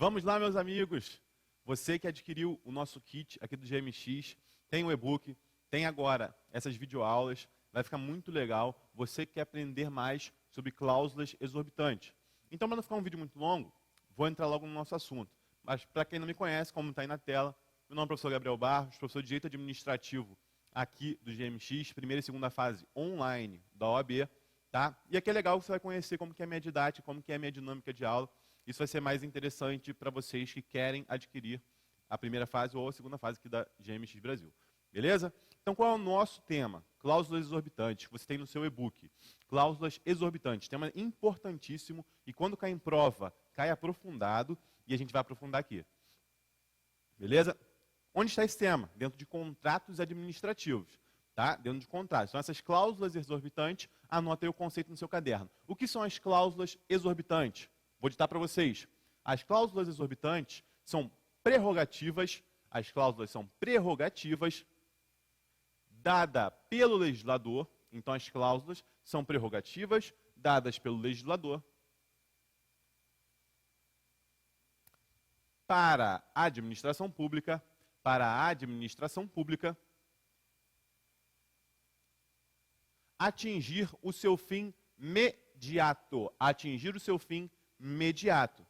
Vamos lá, meus amigos. Você que adquiriu o nosso kit aqui do GMX, tem o e-book, tem agora essas videoaulas, vai ficar muito legal. Você que quer aprender mais sobre cláusulas exorbitantes. Então, para não ficar um vídeo muito longo, vou entrar logo no nosso assunto. Mas, para quem não me conhece, como está aí na tela, meu nome é professor Gabriel Barros, professor de Direito Administrativo aqui do GMX, primeira e segunda fase online da OAB. Tá? E aqui é legal que você vai conhecer como que é a minha didática, como que é a minha dinâmica de aula. Isso vai ser mais interessante para vocês que querem adquirir a primeira fase ou a segunda fase aqui da GMX Brasil. Beleza? Então, qual é o nosso tema? Cláusulas exorbitantes, que você tem no seu e-book. Cláusulas exorbitantes, tema importantíssimo, e quando cai em prova, cai aprofundado, e a gente vai aprofundar aqui. Beleza? Onde está esse tema? Dentro de contratos administrativos. Tá? Dentro de contratos. São essas cláusulas exorbitantes, anota aí o conceito no seu caderno. O que são as cláusulas exorbitantes? Vou ditar para vocês. As cláusulas exorbitantes são prerrogativas, dadas pelo legislador. Então, as cláusulas são prerrogativas dadas pelo legislador para a administração pública, atingir o seu fim imediato.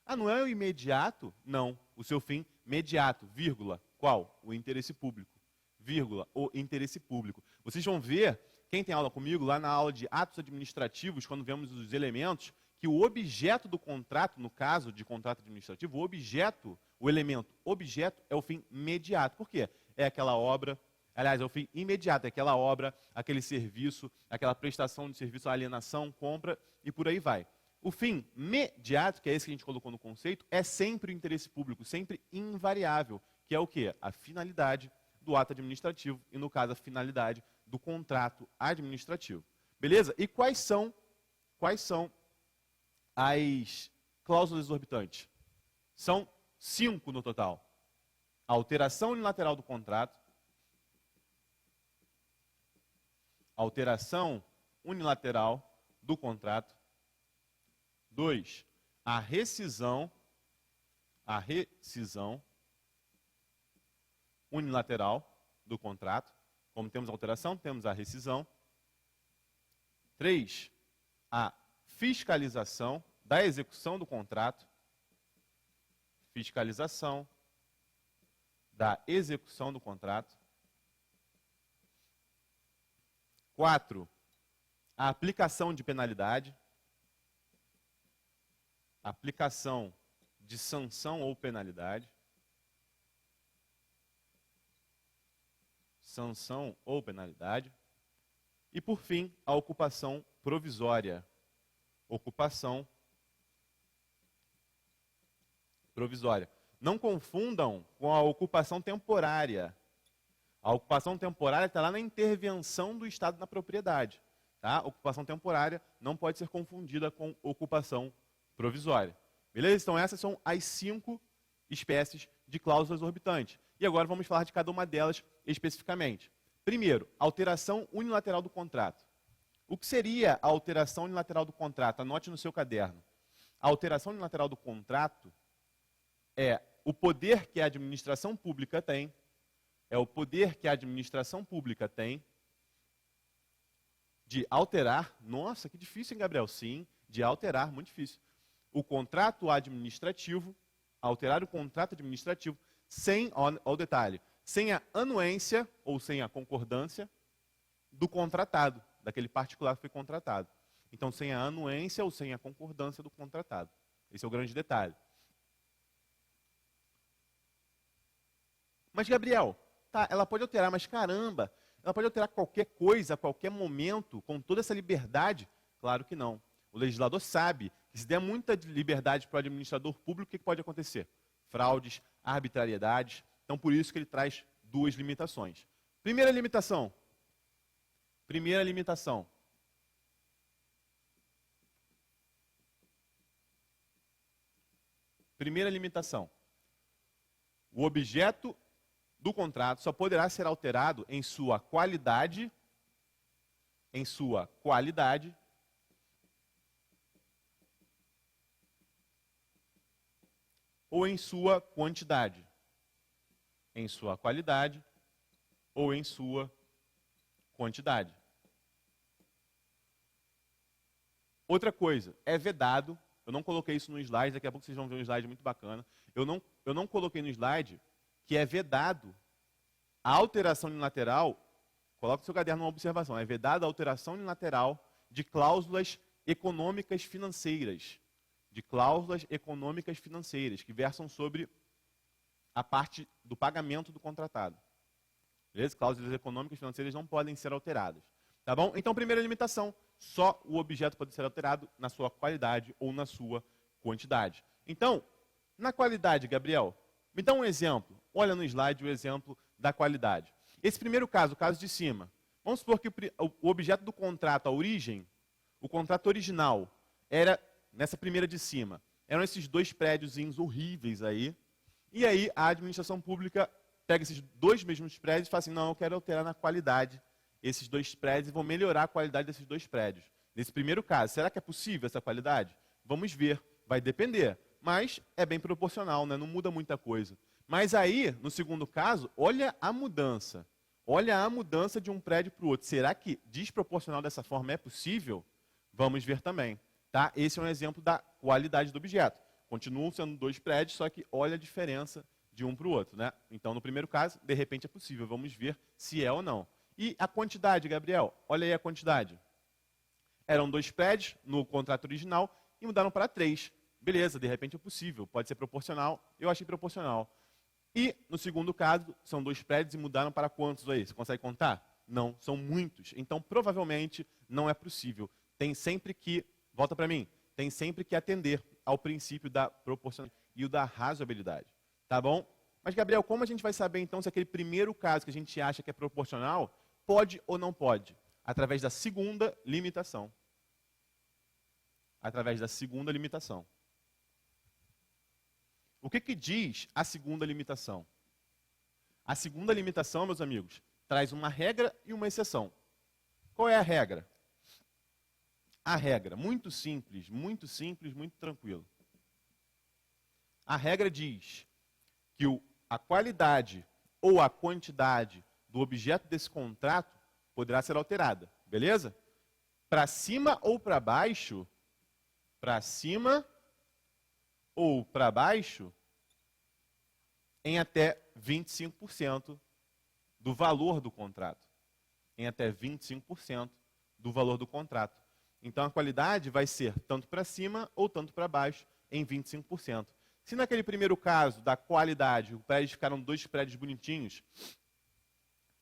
Ah, não é o imediato? Não. O seu fim imediato, vírgula. Qual? O interesse público. Vírgula, o interesse público. Vocês vão ver, quem tem aula comigo, lá na aula de atos administrativos, quando vemos os elementos, que o objeto do contrato, no caso de contrato administrativo, o elemento objeto é o fim imediato. Por quê? É aquela obra, aliás, é o fim imediato, é aquela obra, aquele serviço, aquela prestação de serviço, alienação, compra e por aí vai. O fim imediato, que é esse que a gente colocou no conceito, é sempre o interesse público, sempre invariável, que é o quê? A finalidade do ato administrativo e, no caso, a finalidade do contrato administrativo. Beleza? E quais são as cláusulas exorbitantes? São 5 no total. Alteração unilateral do contrato, alteração unilateral do contrato. 2, a rescisão unilateral do contrato. Como temos a alteração, temos a rescisão. 3, a fiscalização da execução do contrato. Fiscalização da execução do contrato. 4, a aplicação de penalidade. Aplicação de sanção ou penalidade. Sanção ou penalidade. E, por fim, a ocupação provisória. Ocupação provisória. Não confundam com a ocupação temporária. A ocupação temporária está lá na intervenção do Estado na propriedade. Tá? Ocupação temporária não pode ser confundida com ocupação provisória. Beleza? Então, essas são as 5 espécies de cláusulas exorbitantes. E agora vamos falar de cada uma delas especificamente. Primeiro, alteração unilateral do contrato. O que seria a alteração unilateral do contrato? Anote no seu caderno. A alteração unilateral do contrato é o poder que a administração pública tem, de alterar, nossa, que difícil, hein, Gabriel? Sim, de alterar, muito difícil. O contrato administrativo, alterar o contrato administrativo sem, ao detalhe, sem a anuência ou sem a concordância do contratado, daquele particular que foi contratado. Então, sem a anuência ou sem a concordância do contratado. Esse é o grande detalhe. Mas, Gabriel, tá, ela pode alterar, mas caramba, ela pode alterar qualquer coisa, a qualquer momento, com toda essa liberdade? Claro que não. O legislador sabe que se der muita liberdade para o administrador público, o que pode acontecer? Fraudes, arbitrariedades. Então, por isso que ele traz 2 limitações. Primeira limitação. O objeto do contrato só poderá ser alterado em sua qualidade, ou em sua quantidade? Em sua qualidade ou em sua quantidade. Outra coisa, é vedado, eu não coloquei isso no slide, daqui a pouco vocês vão ver um slide muito bacana. Eu não coloquei no slide que é vedado a alteração unilateral, coloca o seu caderno numa observação, é vedado a alteração unilateral de cláusulas econômicas financeiras. De cláusulas econômicas financeiras, que versam sobre a parte do pagamento do contratado. Beleza? Cláusulas econômicas financeiras não podem ser alteradas. Tá bom? Então, primeira limitação, só o objeto pode ser alterado na sua qualidade ou na sua quantidade. Então, na qualidade, Gabriel, me dá um exemplo. Olha no slide o exemplo da qualidade. Esse primeiro caso, o caso de cima, vamos supor que o objeto do contrato, a origem, o contrato original, era, nessa primeira de cima, eram esses dois prédiozinhos horríveis aí, e aí a administração pública pega esses dois mesmos prédios e fala assim, não, eu quero alterar na qualidade esses dois prédios e vou melhorar a qualidade desses dois prédios. Nesse primeiro caso, será que é possível essa qualidade? Vamos ver, vai depender, mas é bem proporcional, né? Não muda muita coisa. Mas aí, no segundo caso, olha a mudança. Olha a mudança de um prédio para o outro. Será que desproporcional dessa forma é possível? Vamos ver também. Tá? Esse é um exemplo da qualidade do objeto. Continuam sendo dois prédios, só que olha a diferença de um para o outro. Né? Então, no primeiro caso, de repente é possível. Vamos ver se é ou não. E a quantidade, Gabriel? Olha aí a quantidade. Eram dois prédios no contrato original e mudaram para 3. Beleza, de repente é possível. Pode ser proporcional. Eu achei proporcional. E, no segundo caso, são dois prédios e mudaram para quantos aí? Você consegue contar? Não, são muitos. Então, provavelmente, não é possível. Tem sempre que, volta para mim, tem sempre que atender ao princípio da proporcionalidade e o da razoabilidade. Tá bom? Mas, Gabriel, como a gente vai saber, então, se aquele primeiro caso que a gente acha que é proporcional, pode ou não pode? Através da segunda limitação. Através da segunda limitação. O que diz a segunda limitação? A segunda limitação, meus amigos, traz uma regra e uma exceção. Qual é a regra? A regra, muito simples, muito tranquilo. A regra diz que a qualidade ou a quantidade do objeto desse contrato poderá ser alterada, beleza? Para cima ou para baixo, para cima ou para baixo, em até 25% do valor do contrato. Em até 25% do valor do contrato. Então, a qualidade vai ser tanto para cima ou tanto para baixo, em 25%. Se naquele primeiro caso da qualidade, os prédios ficaram dois prédios bonitinhos,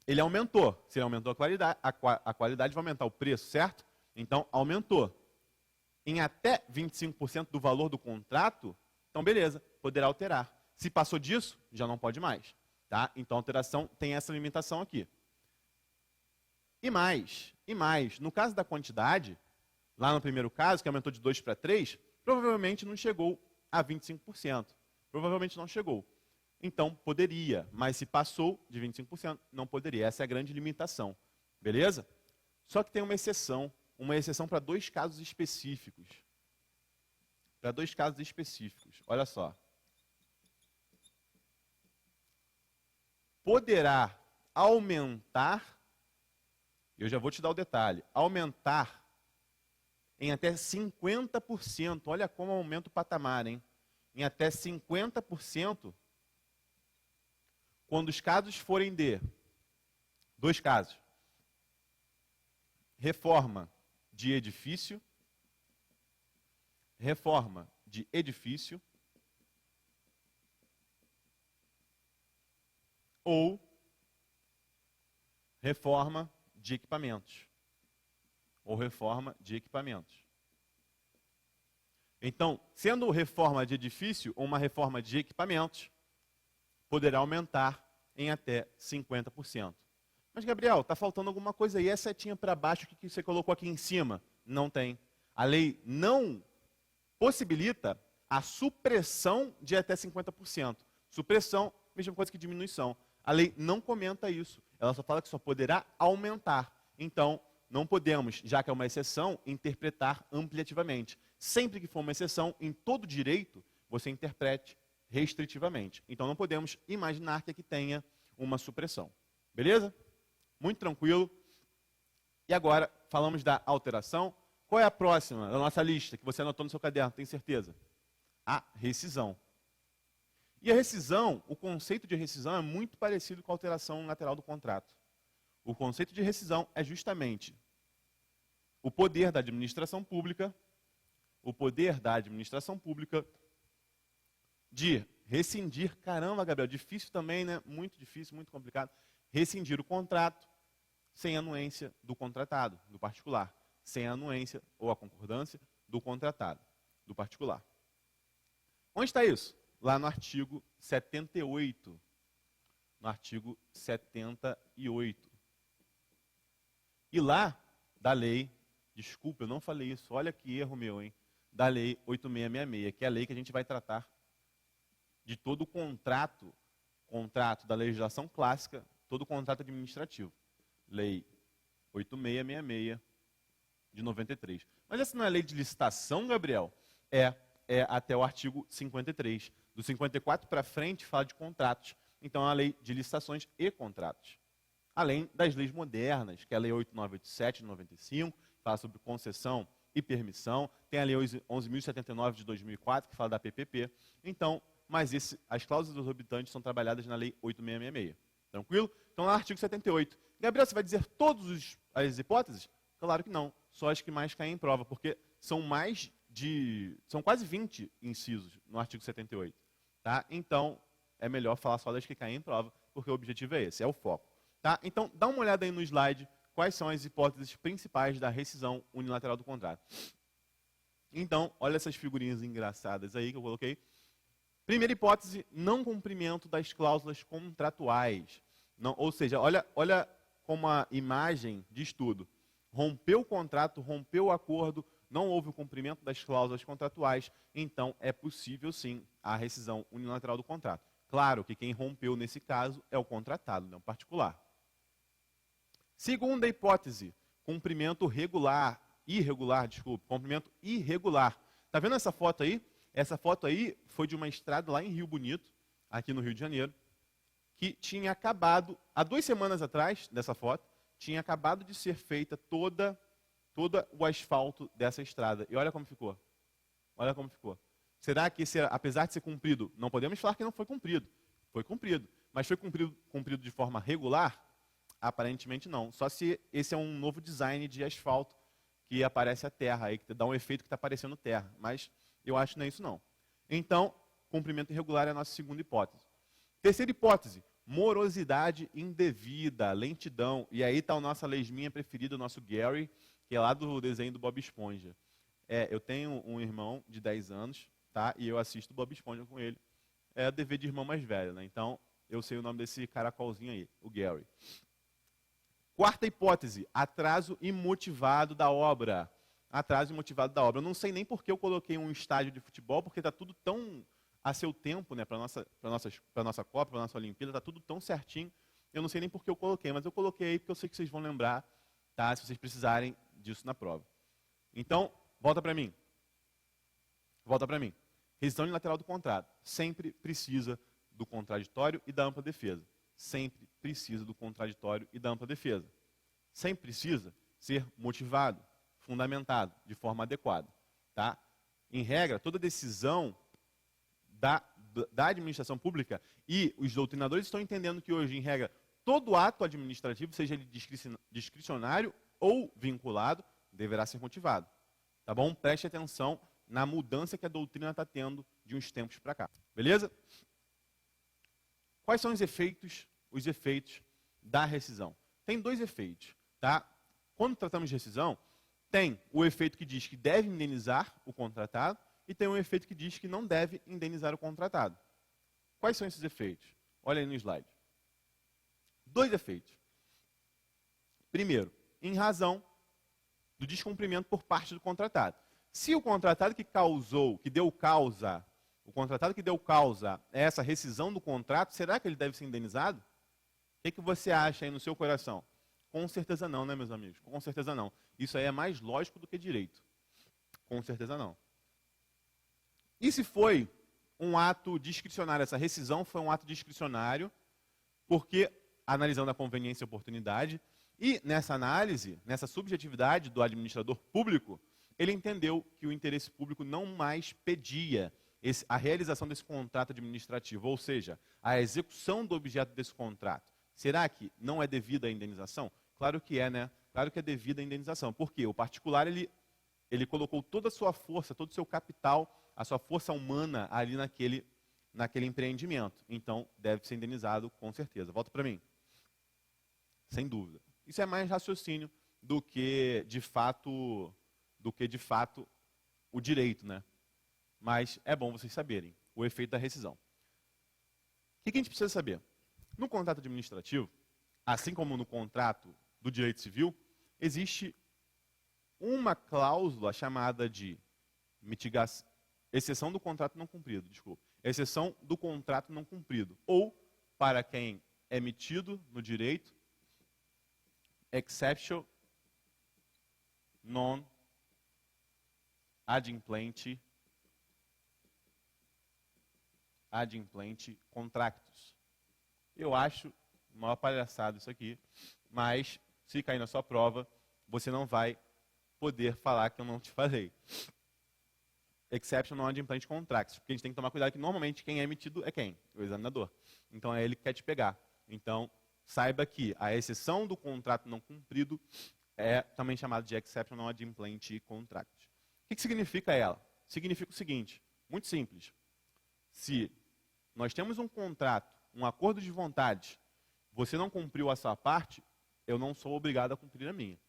ele aumentou. Se ele aumentou a qualidade vai aumentar o preço, certo? Então, aumentou. Em até 25% do valor do contrato, então beleza, poderá alterar. Se passou disso, já não pode mais. Tá? Então a alteração tem essa limitação aqui. E mais, no caso da quantidade, lá no primeiro caso, que aumentou de 2 para 3, provavelmente não chegou a 25%. Provavelmente não chegou. Então poderia, mas se passou de 25%, não poderia. Essa é a grande limitação. Beleza? Só que tem uma exceção para dois casos específicos. Para dois casos específicos. Olha só. Poderá aumentar, eu já vou te dar o detalhe, aumentar em até 50%, olha como aumenta o patamar, hein? Em até 50%, quando os casos forem de, dois casos, reforma de edifício, ou reforma de equipamentos. Então, sendo reforma de edifício ou uma reforma de equipamentos, poderá aumentar em até 50%. Mas, Gabriel, está faltando alguma coisa aí. Essa setinha para baixo que você colocou aqui em cima? Não tem. A lei não possibilita a supressão de até 50%. Supressão, mesma coisa que diminuição. A lei não comenta isso. Ela só fala que só poderá aumentar. Então, não podemos, já que é uma exceção, interpretar ampliativamente. Sempre que for uma exceção, em todo direito, você interprete restritivamente. Então não podemos imaginar que aqui tenha uma supressão. Beleza? Muito tranquilo. E agora falamos da alteração. Qual é a próxima da nossa lista que você anotou no seu caderno, tem certeza? A rescisão. E a rescisão, o conceito de rescisão é muito parecido com a alteração unilateral do contrato. O conceito de rescisão é justamente o poder da administração pública, de rescindir, caramba, Gabriel, difícil também, né? Muito difícil, muito complicado. Rescindir o contrato sem anuência do contratado, do particular. Sem a anuência ou a concordância do contratado, do particular. Onde está isso? Lá no artigo 78. No artigo 78. E lá, da lei, desculpa, eu não falei isso, olha que erro meu, hein? Da lei 8666, que é a lei que a gente vai tratar de todo o contrato da legislação clássica, todo o contrato administrativo. Lei 8666 de 93. Mas essa não é lei de licitação, Gabriel? É até o artigo 53. Do 54 para frente fala de contratos. Então é a lei de licitações e contratos. Além das leis modernas, que é a lei 8987 de 95, fala sobre concessão e permissão. Tem a lei 11.079 de 2004, que fala da PPP. Então, mas as cláusulas exorbitantes são trabalhadas na lei 8666. Tranquilo? Então, lá no artigo 78. Gabriel, você vai dizer todas as hipóteses? Claro que não. Só as que mais caem em prova, porque são quase 20 incisos no artigo 78. Tá? Então, é melhor falar só das que caem em prova, porque o objetivo é esse, é o foco. Tá? Então, dá uma olhada aí no slide, quais são as hipóteses principais da rescisão unilateral do contrato. Então, olha essas figurinhas engraçadas aí que eu coloquei. Primeira hipótese, não cumprimento das cláusulas contratuais. Não, ou seja, olha como a imagem diz tudo. Rompeu o contrato, rompeu o acordo, não houve o cumprimento das cláusulas contratuais, então é possível sim a rescisão unilateral do contrato. Claro que quem rompeu nesse caso é o contratado, não o particular. Segunda hipótese, cumprimento cumprimento irregular. Está vendo essa foto aí? Essa foto aí foi de uma estrada lá em Rio Bonito, aqui no Rio de Janeiro, que tinha acabado, há 2 semanas atrás dessa foto, tinha acabado de ser feita todo o asfalto dessa estrada. E olha como ficou. Olha como ficou. Será que, apesar de ser cumprido, não podemos falar que não foi cumprido. Foi cumprido. Mas foi cumprido de forma regular? Aparentemente não. Só se esse é um novo design de asfalto que aparece a terra, aí, que dá um efeito que está parecendo terra. Mas eu acho que não é isso não. Então, cumprimento irregular é a nossa segunda hipótese. Terceira hipótese, morosidade indevida, lentidão. E aí está a nossa lesminha preferida, o nosso Gary, que é lá do desenho do Bob Esponja. Eu tenho um irmão de 10 anos, tá? E eu assisto Bob Esponja com ele. É dever de irmão mais velho, né? Então, eu sei o nome desse caracolzinho aí, o Gary. Quarta hipótese, atraso imotivado da obra. Atraso imotivado da obra. Eu não sei nem por que eu coloquei um estádio de futebol, porque está tudo tão a seu tempo, né, para a nossa Copa, para a nossa Olimpíada, está tudo tão certinho. Eu não sei nem por que eu coloquei, mas eu coloquei aí porque eu sei que vocês vão lembrar, tá, se vocês precisarem disso na prova. Então, volta para mim. Volta para mim. Rescisão unilateral do contrato. Sempre precisa do contraditório e da ampla defesa. Sempre precisa do contraditório e da ampla defesa. Sempre precisa ser motivado, fundamentado, de forma adequada. Tá? Em regra, toda decisão da administração pública, e os doutrinadores estão entendendo que hoje, em regra, todo ato administrativo, seja ele discricionário ou vinculado, deverá ser motivado. Tá bom? Preste atenção na mudança que a doutrina está tendo de uns tempos para cá. Beleza? Quais são os efeitos da rescisão? Tem 2 efeitos. Tá? Quando tratamos de rescisão, tem o efeito que diz que deve indenizar o contratado e tem um efeito que diz que não deve indenizar o contratado. Quais são esses efeitos? Olha aí no slide. 2 efeitos. Primeiro, em razão do descumprimento por parte do contratado. Se o contratado que deu causa a essa rescisão do contrato, será que ele deve ser indenizado? O que você acha aí no seu coração? Com certeza não, né, meus amigos? Com certeza não. Isso aí é mais lógico do que direito. Com certeza não. E se foi um ato discricionário. Essa rescisão foi um ato discricionário, porque, analisando a conveniência e oportunidade, e nessa análise, nessa subjetividade do administrador público, ele entendeu que o interesse público não mais pedia a realização desse contrato administrativo, ou seja, a execução do objeto desse contrato. Será que não é devida a indenização? Claro que é, né? Claro que é devida a indenização. Por quê? O particular, ele colocou toda a sua força, todo o seu capital, a sua força humana ali naquele empreendimento. Então, deve ser indenizado com certeza. Volta para mim. Sem dúvida. Isso é mais raciocínio do que, de fato, o direito, né? Mas é bom vocês saberem o efeito da rescisão. O que a gente precisa saber? No contrato administrativo, assim como no contrato do direito civil, existe uma cláusula chamada de exceção do contrato não cumprido, exceção do contrato não cumprido, ou, para quem é emitido no direito, exception non adimplente contractus. Eu acho uma palhaçada isso aqui, mas se cair na sua prova, você não vai poder falar que eu não te falei. Exception non adimplente contractus, porque a gente tem que tomar cuidado que normalmente quem é emitido é quem? O examinador. Então é ele que quer te pegar. Então, saiba que a exceção do contrato não cumprido é também chamada de exception non adimplente contractus. O que significa ela? Significa o seguinte, muito simples. Se nós temos um contrato, um acordo de vontade, você não cumpriu a sua parte, eu não sou obrigado a cumprir a minha.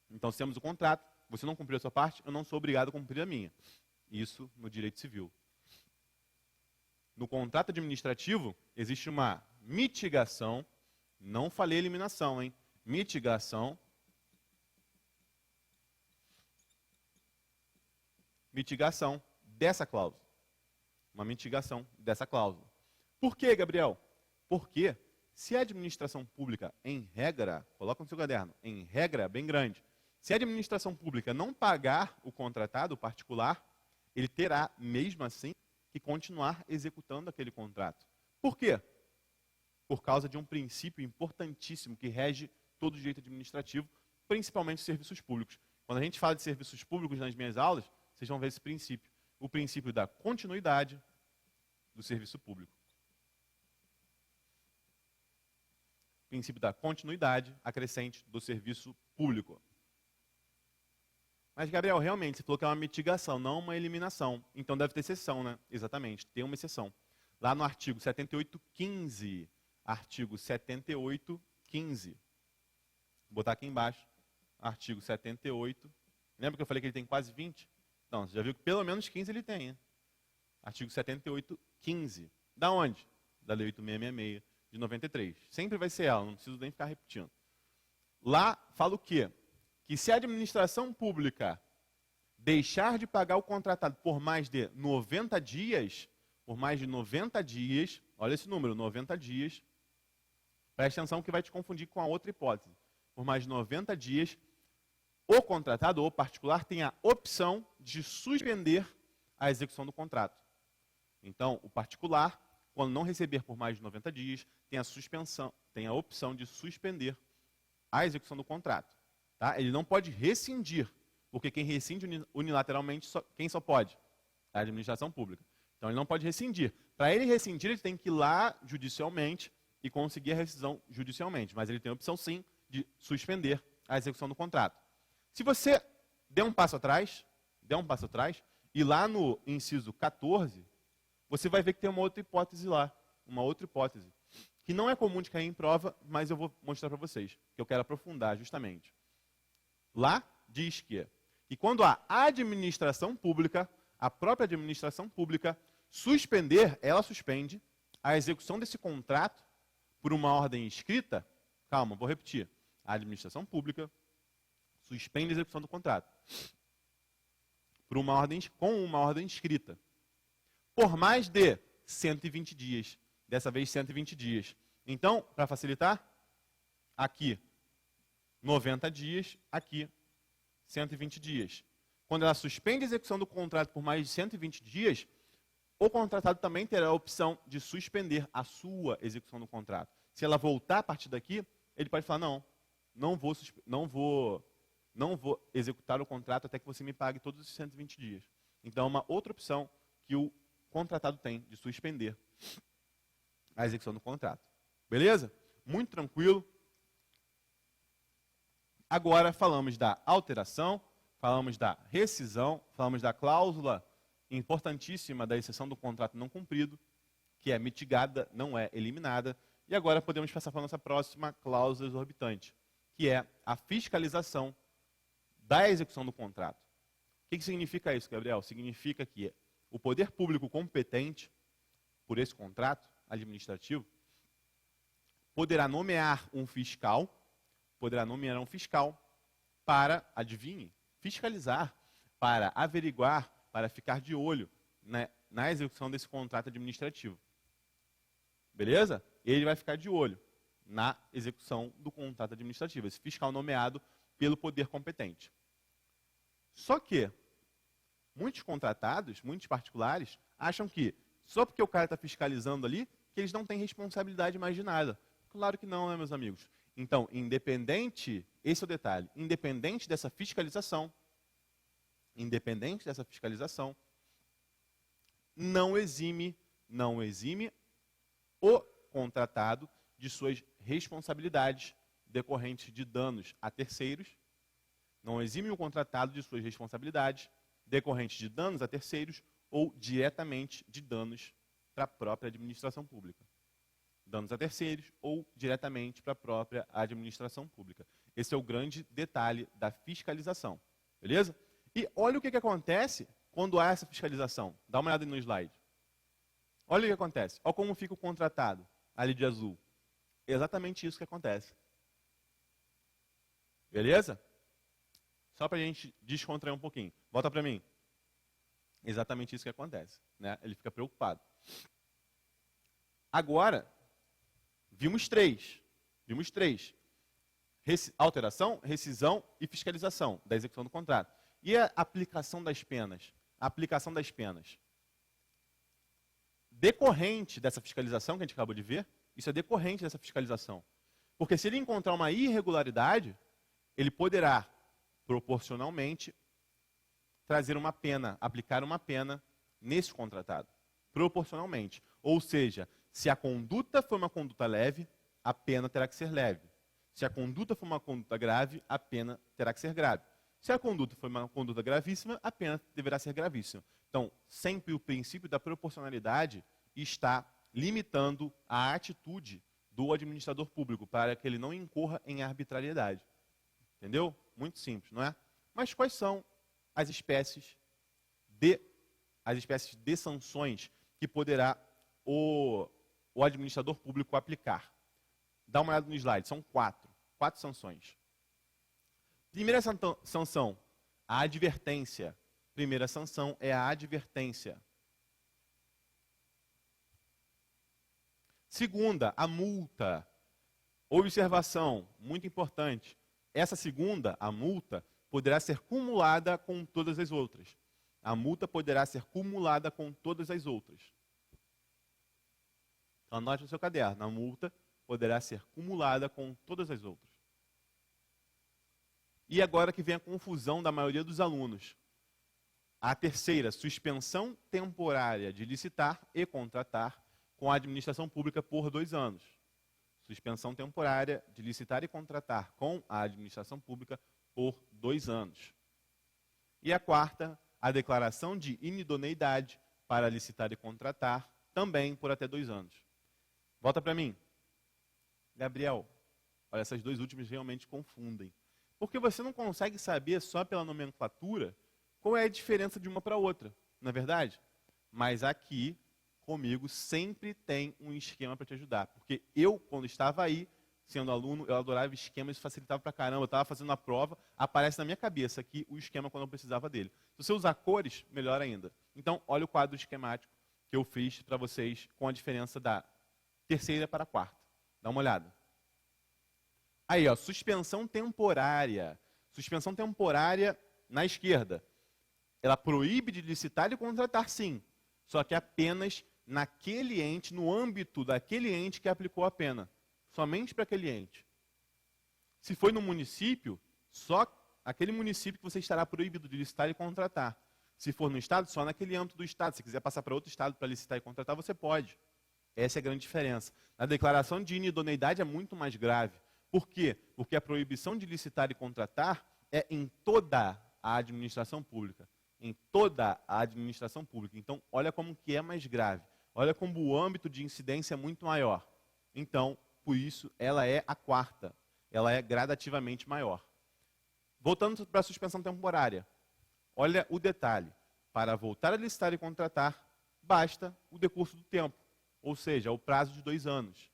Então, se temos o contrato, você não cumpriu a sua parte, eu não sou obrigado a cumprir a minha. Isso no direito civil. No contrato administrativo, existe uma mitigação, não falei eliminação, hein? Mitigação dessa cláusula. Uma mitigação dessa cláusula. Por quê, Gabriel? Porque se a administração pública, em regra, coloca no seu caderno, em regra bem grande, se a administração pública não pagar o contratado, o particular, ele terá, mesmo assim, que continuar executando aquele contrato. Por quê? Por causa de um princípio importantíssimo que rege todo o direito administrativo, principalmente serviços públicos. Quando a gente fala de serviços públicos nas minhas aulas, vocês vão ver esse princípio. O princípio da continuidade do serviço público. O princípio da continuidade acrescente do serviço público. Mas, Gabriel, realmente, você falou que é uma mitigação, não uma eliminação. Então deve ter exceção, né? Exatamente, tem uma exceção. Lá no artigo 78.15, artigo 78.15. Vou botar aqui embaixo, artigo 78. Lembra que eu falei que ele tem quase 20? Então, você já viu que pelo menos 15 ele tem, né? Artigo 78.15. Da onde? Da Lei 8.666, de 93. Sempre vai ser ela, não preciso nem ficar repetindo. Lá fala o quê? Que se a administração pública deixar de pagar o contratado por mais de 90 dias, olha esse número, 90 dias, preste atenção que vai te confundir com a outra hipótese. Por mais de 90 dias, o contratado ou particular tem a opção de suspender a execução do contrato. Então, o particular, quando não receber por mais de 90 dias, tem a opção de suspender a execução do contrato. Tá? Ele não pode rescindir, porque quem rescinde unilateralmente, quem só pode? A administração pública. Então, ele não pode rescindir. Para ele rescindir, ele tem que ir lá judicialmente e conseguir a rescisão judicialmente. Mas ele tem a opção, sim, de suspender a execução do contrato. Se você der um passo atrás, e lá no inciso 14, você vai ver que tem uma outra hipótese lá, que não é comum de cair em prova, mas eu vou mostrar para vocês, que eu quero aprofundar justamente. Lá diz que quando a administração pública, a própria administração pública, ela suspende a execução desse contrato por uma ordem escrita, calma, vou repetir, a administração pública suspende a execução do contrato com uma ordem escrita por mais de 120 dias. Dessa vez, 120 dias. Então, para facilitar, aqui 90 dias, aqui 120 dias. Quando ela suspende a execução do contrato por mais de 120 dias, O contratado também terá a opção de suspender a sua execução do contrato. Se ela voltar a partir daqui, ele pode falar, não vou executar o contrato até que você me pague todos os 120 dias. Então, é uma outra opção que o contratado tem de suspender a execução do contrato. Beleza? Muito tranquilo. Agora falamos da alteração, falamos da rescisão, falamos da cláusula importantíssima da exceção do contrato não cumprido, que é mitigada, não é eliminada. E agora podemos passar para a nossa próxima cláusula exorbitante, que é a fiscalização da execução do contrato. O que significa isso, Gabriel? Significa que o poder público competente por esse contrato administrativo poderá nomear um fiscal para, adivinhe, fiscalizar, para averiguar, para ficar de olho, né, na execução desse contrato administrativo. Beleza? Ele vai ficar de olho na execução do contrato administrativo, esse fiscal nomeado pelo poder competente. Só que muitos contratados, muitos particulares, acham que só porque o cara está fiscalizando ali, que eles não têm responsabilidade mais de nada. Claro que não, né, meus amigos? Então, esse é o detalhe, independente dessa fiscalização, não exime o contratado de suas responsabilidades decorrentes de danos a terceiros, não exime o contratado de suas responsabilidades decorrentes de danos a terceiros ou diretamente de danos para a própria administração pública. Danos a terceiros ou diretamente para a própria administração pública. Esse é o grande detalhe da fiscalização. Beleza? E olha o que acontece quando há essa fiscalização. Dá uma olhada no slide. Olha o que acontece. Olha como fica o contratado ali de azul. Exatamente isso que acontece. Beleza? Só para a gente descontrair um pouquinho. Volta para mim. Exatamente isso que acontece. Né? Ele fica preocupado. Agora, vimos três. Alteração, rescisão e fiscalização da execução do contrato. E a aplicação das penas? A aplicação das penas. Decorrente dessa fiscalização que a gente acabou de ver, isso é decorrente dessa fiscalização. Porque se ele encontrar uma irregularidade, ele poderá, proporcionalmente, trazer uma pena, aplicar uma pena nesse contratado. Proporcionalmente. Ou seja, se a conduta for uma conduta leve, a pena terá que ser leve. Se a conduta for uma conduta grave, a pena terá que ser grave. Se a conduta for uma conduta gravíssima, a pena deverá ser gravíssima. Então, sempre o princípio da proporcionalidade está limitando a atitude do administrador público para que ele não incorra em arbitrariedade. Entendeu? Muito simples, não é? Mas quais são as espécies de sanções que poderá o administrador público aplicar? Dá uma olhada no slide, são quatro sanções. Primeira sanção, a advertência. Primeira sanção é a advertência. Segunda, a multa. Observação, muito importante. Essa segunda, a multa, poderá ser cumulada com todas as outras. A multa poderá ser cumulada com todas as outras. Então, anote no seu caderno. A multa poderá ser cumulada com todas as outras. E agora que vem a confusão da maioria dos alunos. A terceira, suspensão temporária de licitar e contratar com a administração pública por 2 anos. Suspensão temporária de licitar e contratar com a administração pública por 2 anos. E a quarta, a declaração de inidoneidade para licitar e contratar, também por até 2 anos. Volta para mim. Gabriel, olha, essas 2 últimas realmente confundem. Porque você não consegue saber só pela nomenclatura qual é a diferença de uma para outra, não é verdade? Mas aqui, comigo, sempre tem um esquema para te ajudar. Porque eu, quando estava aí, sendo aluno, eu adorava esquemas, facilitava pra caramba. Eu estava fazendo a prova, aparece na minha cabeça aqui o esquema quando eu precisava dele. Se você usar cores, melhor ainda. Então, olha o quadro esquemático que eu fiz para vocês com a diferença da terceira para a quarta. Dá uma olhada. Aí, ó, suspensão temporária. Suspensão temporária na esquerda. Ela proíbe de licitar e contratar, sim. Só que apenas naquele ente, no âmbito daquele ente que aplicou a pena. Somente para aquele ente. Se foi no município, só aquele município que você estará proibido de licitar e contratar. Se for no estado, só naquele âmbito do estado. Se quiser passar para outro estado para licitar e contratar, você pode. Essa é a grande diferença. A declaração de inidoneidade é muito mais grave. Por quê? Porque a proibição de licitar e contratar é em toda a administração pública. Em toda a administração pública. Então, olha como que é mais grave. Olha como o âmbito de incidência é muito maior. Então, por isso, ela é a quarta. Ela é gradativamente maior. Voltando para a suspensão temporária. Olha o detalhe. Para voltar a licitar e contratar, basta o decurso do tempo. Ou seja, o prazo de 2 anos.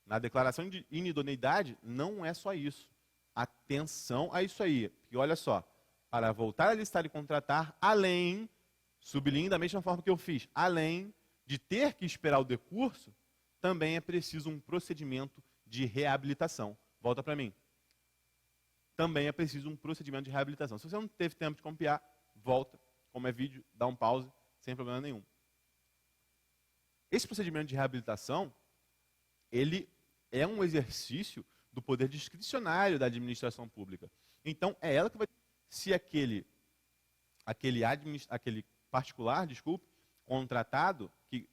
Na declaração de inidoneidade, não é só isso. Atenção a isso aí. Porque olha só, para voltar a licitar e contratar, além, sublinho da mesma forma que eu fiz, além de ter que esperar o decurso, também é preciso um procedimento de reabilitação. Volta para mim. Também é preciso um procedimento de reabilitação. Se você não teve tempo de copiar, volta. Como é vídeo, dá um pause, sem problema nenhum. Esse procedimento de reabilitação, ele é um exercício do poder discricionário da administração pública. Então, é ela que vai... Se aquele particular, contratado, que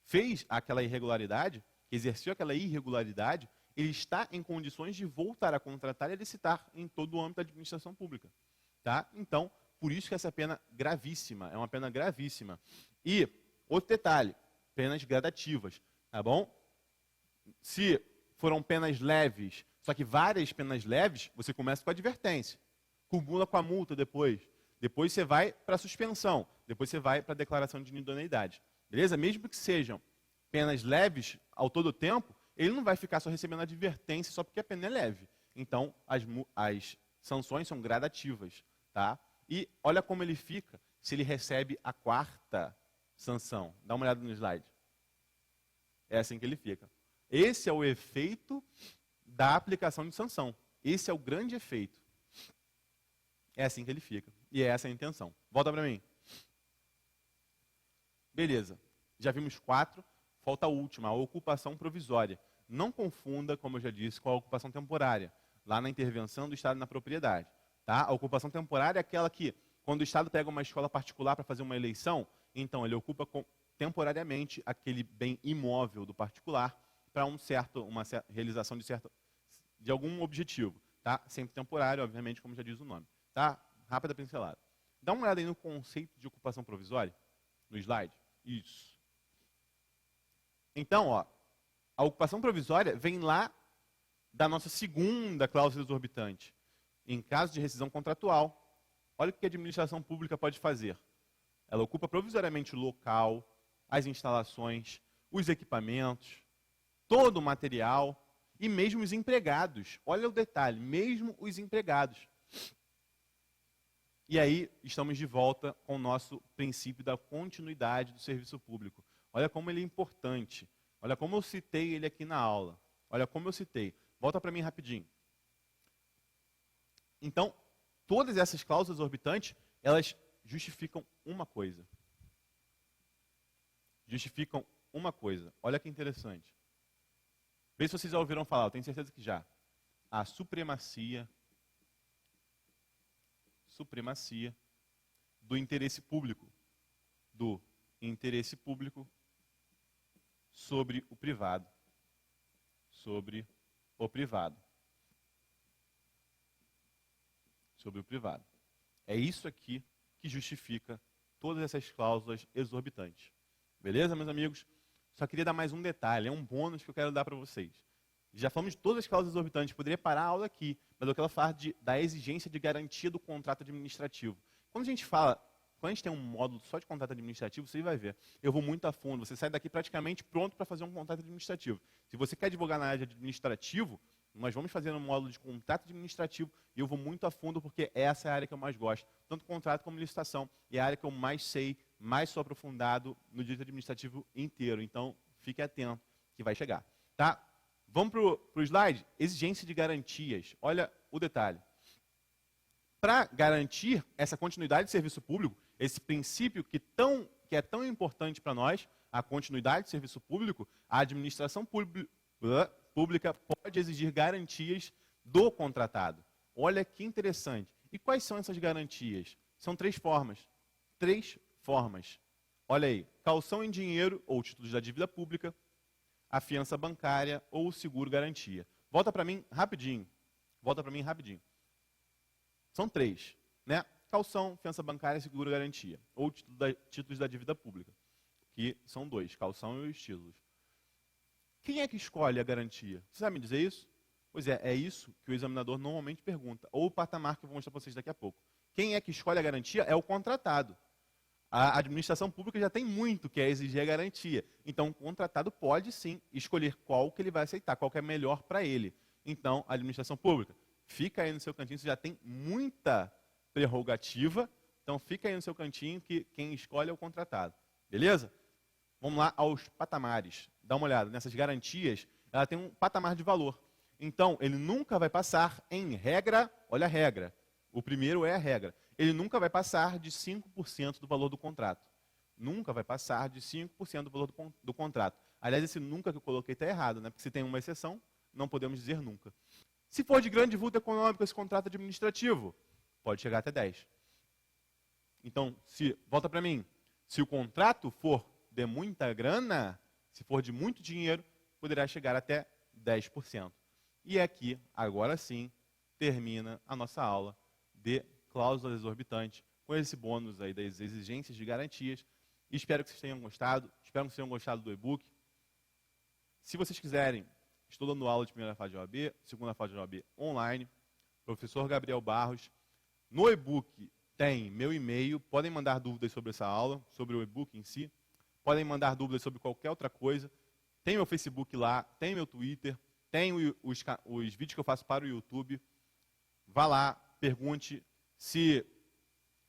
fez aquela irregularidade, que exerceu aquela irregularidade, ele está em condições de voltar a contratar e a licitar em todo o âmbito da administração pública. Tá? Então, por isso que essa pena gravíssima, é uma pena gravíssima. E, outro detalhe, penas gradativas, tá bom? Se foram penas leves, só que várias penas leves, você começa com a advertência, cumula com a multa depois você vai para a suspensão, depois você vai para a declaração de inidoneidade. Beleza? Mesmo que sejam penas leves ao todo o tempo, ele não vai ficar só recebendo advertência só porque a pena é leve. Então, as sanções são gradativas. Tá? E olha como ele fica se ele recebe a 4ª sanção. Dá uma olhada no slide. É assim que ele fica. Esse é o efeito da aplicação de sanção. Esse é o grande efeito. É assim que ele fica. E é essa a intenção. Volta para mim. Beleza. Já vimos 4. Falta a última, a ocupação provisória. Não confunda, como eu já disse, com a ocupação temporária. Lá na intervenção do Estado na propriedade. Tá? A ocupação temporária é aquela que, quando o Estado pega uma escola particular para fazer uma eleição, então ele ocupa temporariamente aquele bem imóvel do particular para uma realização de algum objetivo. Tá? Sempre temporário, obviamente, como já diz o nome. Tá? Rápida pincelada. Dá uma olhada aí no conceito de ocupação provisória, no slide. Isso. Então, ó, a ocupação provisória vem lá da nossa segunda cláusula exorbitante. Em caso de rescisão contratual, olha o que a administração pública pode fazer. Ela ocupa provisoriamente o local, as instalações, os equipamentos, todo o material e mesmo os empregados. Olha o detalhe, mesmo os empregados. E aí estamos de volta com o nosso princípio da continuidade do serviço público. Olha como ele é importante. Olha como eu citei ele aqui na aula. Olha como eu citei. Volta para mim rapidinho. Então, todas essas cláusulas exorbitantes, elas justificam uma coisa. Justificam uma coisa. Olha que interessante. Vê se vocês já ouviram falar, eu tenho certeza que já. A supremacia do interesse público. Do interesse público sobre o privado. Sobre o privado. Sobre o privado. É isso aqui que justifica todas essas cláusulas exorbitantes. Beleza, meus amigos? Só queria dar mais um detalhe, é um bônus que eu quero dar para vocês. Já falamos de todas as cláusulas exorbitantes, poderia parar a aula aqui, mas eu quero falar da exigência de garantia do contrato administrativo. Quando a gente tem um módulo só de contrato administrativo, você vai ver. Eu vou muito a fundo, você sai daqui praticamente pronto para fazer um contrato administrativo. Se você quer advogar na área de administrativo, nós vamos fazer um módulo de contrato administrativo e eu vou muito a fundo porque essa é a área que eu mais gosto. Tanto contrato como licitação. E é a área que eu mais sei, mais sou aprofundado no direito administrativo inteiro. Então, fique atento que vai chegar. Tá? Vamos para o slide? Exigência de garantias. Olha o detalhe. Para garantir essa continuidade de serviço público, esse princípio que é tão importante para nós, a continuidade do serviço público, a administração pública pode exigir garantias do contratado. Olha que interessante. E quais são essas garantias? São 3 formas. 3 formas. Olha aí, calção em dinheiro ou títulos da dívida pública, a fiança bancária ou o seguro-garantia. Volta para mim rapidinho. Volta para mim rapidinho. São 3, né? Calção, fiança bancária e seguro-garantia. Ou títulos da dívida pública, que são 2, calção e os títulos. Quem é que escolhe a garantia? Você sabe me dizer isso? Pois é isso que o examinador normalmente pergunta. Ou o patamar que eu vou mostrar para vocês daqui a pouco. Quem é que escolhe a garantia é o contratado. A administração pública já tem muito que é exigir a garantia. Então, o contratado pode sim escolher qual que ele vai aceitar, qual que é melhor para ele. Então, a administração pública, fica aí no seu cantinho, você já tem muita prerrogativa. Então, fica aí no seu cantinho que quem escolhe é o contratado. Beleza? Vamos lá aos patamares. Dá uma olhada. Nessas garantias, ela tem um patamar de valor. Então, ele nunca vai passar em regra, olha a regra. O primeiro é a regra. Ele nunca vai passar de 5% do valor do contrato. Nunca vai passar de 5% do valor do contrato. Aliás, esse nunca que eu coloquei está errado, né? Porque se tem uma exceção, não podemos dizer nunca. Se for de grande vulto econômico esse contrato administrativo, pode chegar até 10%. Então, volta para mim, se o contrato for de muita grana, se for de muito dinheiro, poderá chegar até 10%. E aqui, agora sim, termina a nossa aula de cláusulas exorbitantes, com esse bônus aí das exigências de garantias. E espero que vocês tenham gostado, espero que vocês tenham gostado do e-book. Se vocês quiserem, estou dando aula de primeira fase de OAB, segunda fase de OAB online, professor Gabriel Barros. No e-book tem meu e-mail, podem mandar dúvidas sobre essa aula, sobre o e-book em si, podem mandar dúvidas sobre qualquer outra coisa. Tem meu Facebook lá, tem meu Twitter, tem os vídeos que eu faço para o YouTube. Vá lá, pergunte, se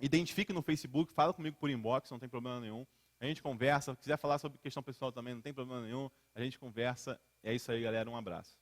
identifique no Facebook, fala comigo por inbox, não tem problema nenhum. A gente conversa, se quiser falar sobre questão pessoal também, não tem problema nenhum. A gente conversa. É isso aí, galera. Um abraço.